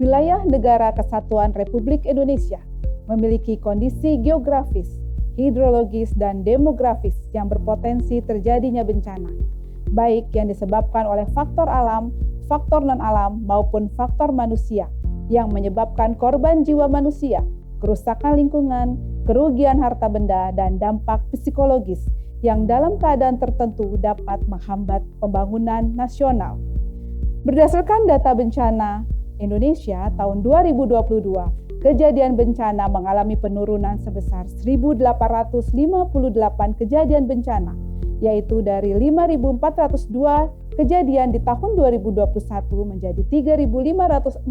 Wilayah Negara Kesatuan Republik Indonesia memiliki kondisi geografis, hidrologis, dan demografis yang berpotensi terjadinya bencana, baik yang disebabkan oleh faktor alam, faktor non-alam, maupun faktor manusia yang menyebabkan korban jiwa manusia, kerusakan lingkungan, kerugian harta benda, dan dampak psikologis yang dalam keadaan tertentu dapat menghambat pembangunan nasional. Berdasarkan data bencana Indonesia tahun 2022, kejadian bencana mengalami penurunan sebesar 1.858 kejadian bencana, yaitu dari 5.402 kejadian di tahun 2021 menjadi 3.544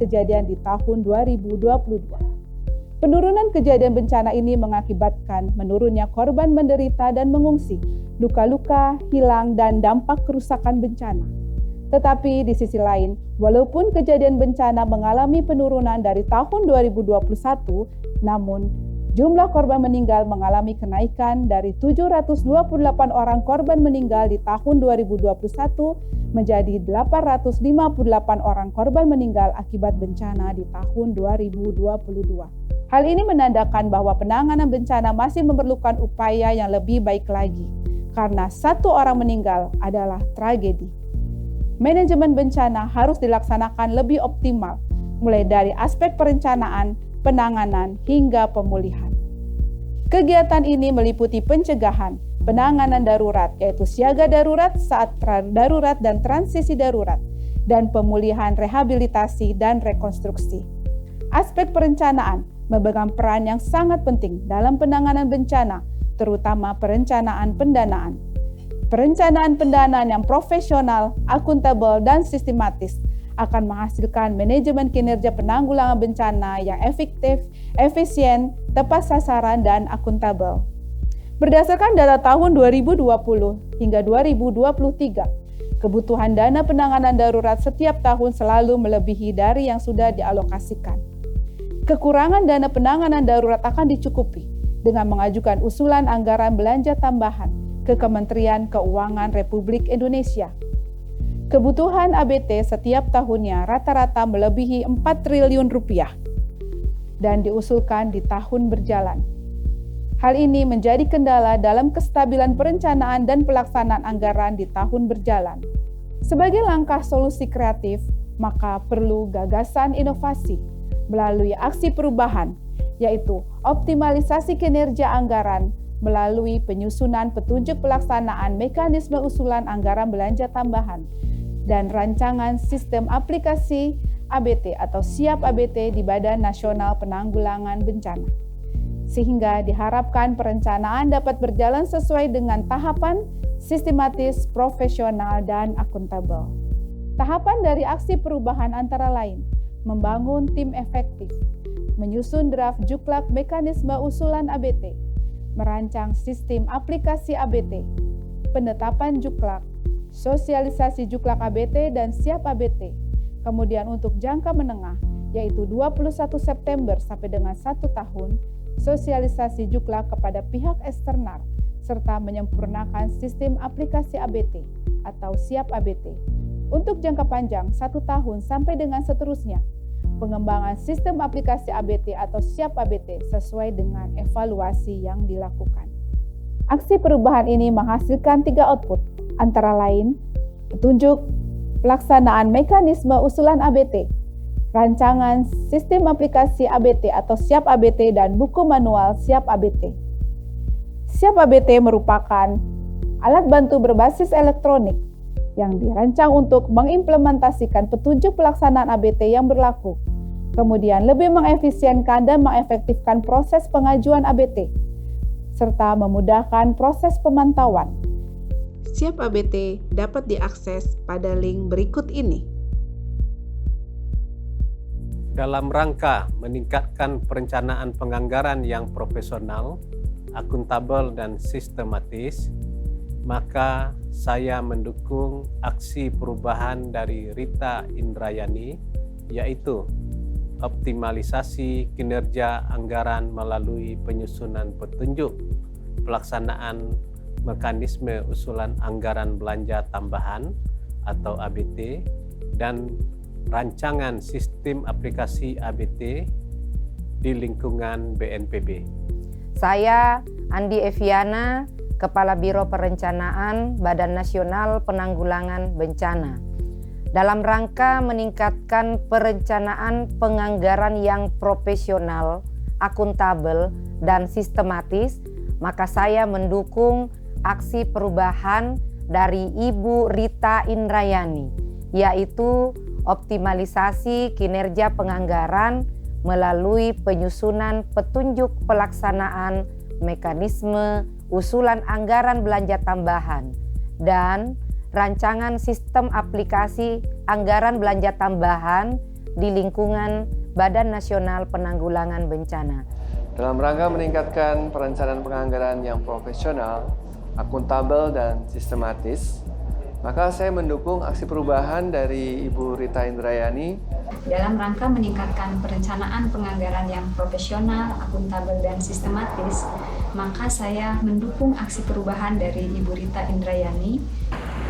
kejadian di tahun 2022. Penurunan kejadian bencana ini mengakibatkan menurunnya korban menderita dan mengungsi, luka-luka, hilang, dan dampak kerusakan bencana. Tetapi di sisi lain, walaupun kejadian bencana mengalami penurunan dari tahun 2021, namun jumlah korban meninggal mengalami kenaikan dari 728 orang korban meninggal di tahun 2021 menjadi 858 orang korban meninggal akibat bencana di tahun 2022. Hal ini menandakan bahwa penanganan bencana masih memerlukan upaya yang lebih baik lagi, karena satu orang meninggal adalah tragedi. Manajemen bencana harus dilaksanakan lebih optimal, mulai dari aspek perencanaan, penanganan, hingga pemulihan. Kegiatan ini meliputi pencegahan, penanganan darurat, yaitu siaga darurat, saat darurat, dan transisi darurat, dan pemulihan, rehabilitasi, dan rekonstruksi. Aspek perencanaan memegang peran yang sangat penting dalam penanganan bencana, terutama perencanaan pendanaan. Perencanaan pendanaan yang profesional, akuntabel, dan sistematis akan menghasilkan manajemen kinerja penanggulangan bencana yang efektif, efisien, tepat sasaran, dan akuntabel. Berdasarkan data tahun 2020 hingga 2023, kebutuhan dana penanganan darurat setiap tahun selalu melebihi dari yang sudah dialokasikan. Kekurangan dana penanganan darurat akan dicukupi dengan mengajukan usulan anggaran belanja tambahan ke Kementerian Keuangan Republik Indonesia. Kebutuhan ABT setiap tahunnya rata-rata melebihi 4 triliun rupiah dan diusulkan di tahun berjalan. Hal ini menjadi kendala dalam kestabilan perencanaan dan pelaksanaan anggaran di tahun berjalan. Sebagai langkah solusi kreatif, maka perlu gagasan inovasi melalui aksi perubahan, yaitu optimalisasi kinerja anggaran melalui penyusunan petunjuk pelaksanaan mekanisme usulan anggaran belanja tambahan dan rancangan sistem aplikasi ABT atau Siap ABT di Badan Nasional Penanggulangan Bencana. Sehingga diharapkan perencanaan dapat berjalan sesuai dengan tahapan sistematis, profesional, dan akuntabel. Tahapan dari aksi perubahan antara lain, membangun tim efektif, menyusun draft juklak mekanisme usulan ABT, merancang sistem aplikasi ABT, penetapan juklak, sosialisasi juklak ABT dan Siap ABT. Kemudian untuk jangka menengah, yaitu 21 September sampai dengan 1 tahun, sosialisasi juklak kepada pihak eksternal, serta menyempurnakan sistem aplikasi ABT atau Siap ABT. Untuk jangka panjang 1 tahun sampai dengan seterusnya, pengembangan sistem aplikasi ABT atau Siap ABT sesuai dengan evaluasi yang dilakukan. Aksi perubahan ini menghasilkan 3 output, antara lain petunjuk pelaksanaan mekanisme usulan ABT, rancangan sistem aplikasi ABT atau Siap ABT, dan buku manual Siap ABT. Siap ABT merupakan alat bantu berbasis elektronik yang dirancang untuk mengimplementasikan petunjuk pelaksanaan ABT yang berlaku, kemudian lebih mengefisienkan dan mengefektifkan proses pengajuan ABT, serta memudahkan proses pemantauan. Siap ABT dapat diakses pada link berikut ini. Dalam rangka meningkatkan perencanaan penganggaran yang profesional, akuntabel, dan sistematis, maka saya mendukung aksi perubahan dari Rita Indrayani, yaitu optimalisasi kinerja anggaran melalui penyusunan petunjuk pelaksanaan mekanisme usulan anggaran belanja tambahan atau ABT dan rancangan sistem aplikasi ABT di lingkungan BNPB. Saya Andi Eviana, Kepala Biro Perencanaan Badan Nasional Penanggulangan Bencana. Dalam rangka meningkatkan perencanaan penganggaran yang profesional, akuntabel, dan sistematis, maka saya mendukung aksi perubahan dari Ibu Rita Indrayani, yaitu optimalisasi kinerja penganggaran melalui penyusunan petunjuk pelaksanaan mekanisme usulan anggaran belanja tambahan dan rancangan sistem aplikasi anggaran belanja tambahan di lingkungan Badan Nasional Penanggulangan Bencana. Dalam rangka meningkatkan perencanaan penganggaran yang profesional, akuntabel, dan sistematis, maka saya mendukung aksi perubahan dari Ibu Rita Indrayani dalam rangka meningkatkan perencanaan penganggaran yang profesional, akuntabel, dan sistematis, maka saya mendukung aksi perubahan dari Ibu Rita Indrayani.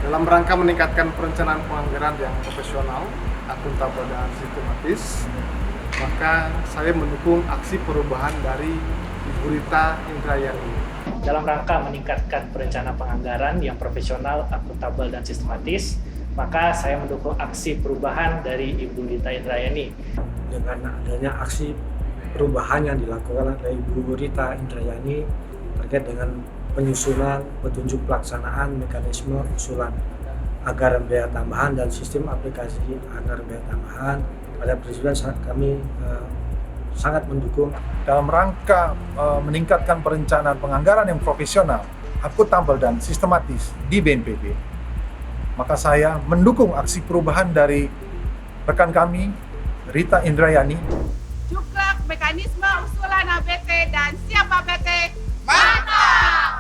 Dalam rangka meningkatkan perencanaan penganggaran yang profesional, akuntabel, dan sistematis, maka saya mendukung aksi perubahan dari Ibu Rita Indrayani. Dalam rangka meningkatkan perencanaan penganggaran yang profesional, akuntabel, dan sistematis, maka saya mendukung aksi perubahan dari Ibu Rita Indrayani. Dengan adanya aksi perubahan yang dilakukan oleh Ibu Rita Indrayani terkait dengan penyusunan petunjuk pelaksanaan mekanisme usulan anggaran biaya tambahan dan sistem aplikasi anggaran biaya tambahan, pada prinsipnya kami sangat mendukung. Dalam rangka meningkatkan perencanaan penganggaran yang profesional, akuntabel, dan sistematis di BNPB, maka saya mendukung aksi perubahan dari rekan kami, Rita Indrayani. Juklak mekanisme usulan ABT dan siap ABT, mantap!